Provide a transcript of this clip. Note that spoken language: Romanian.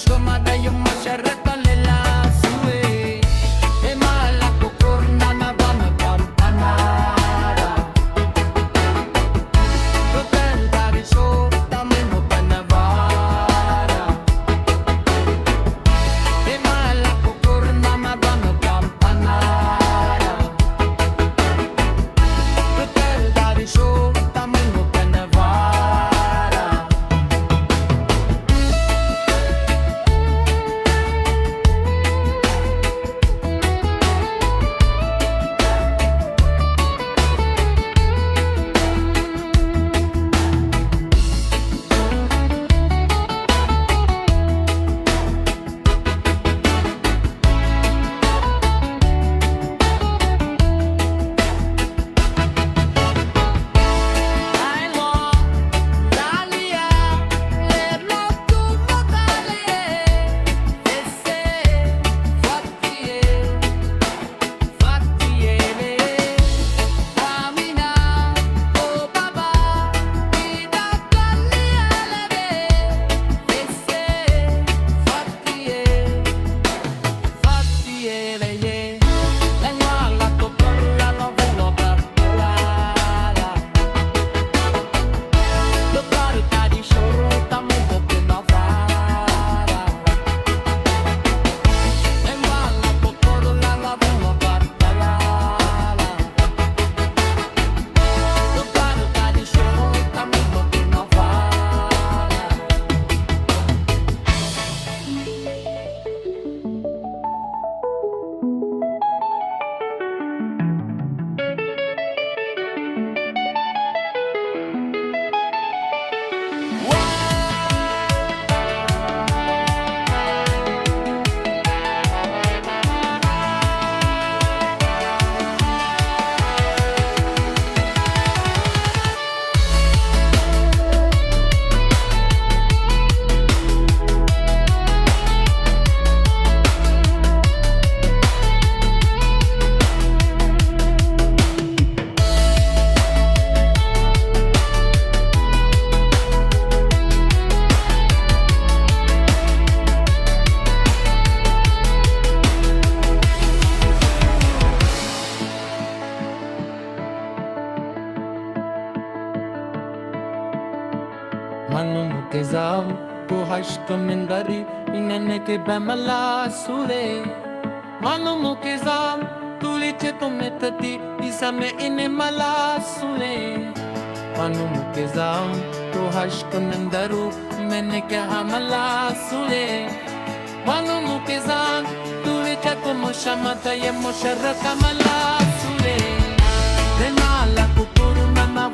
Shomada yung masyarata nila suwe E mala kukurna na ba magkampanara Hotel dari show tamin mo panavara E mala kukurna na ba magkampanara Hotel dari show tamin mo panavara Manumukeza Puhashto mindari Ineneke bemala sule Manumukeza Tuliche tometati Isame inemala sule Manumukeza Puhashto mindaru Meneke hamala sule Manumukeza Tuliche tomushamata Yemusharaka mala sule Denala kukuru nana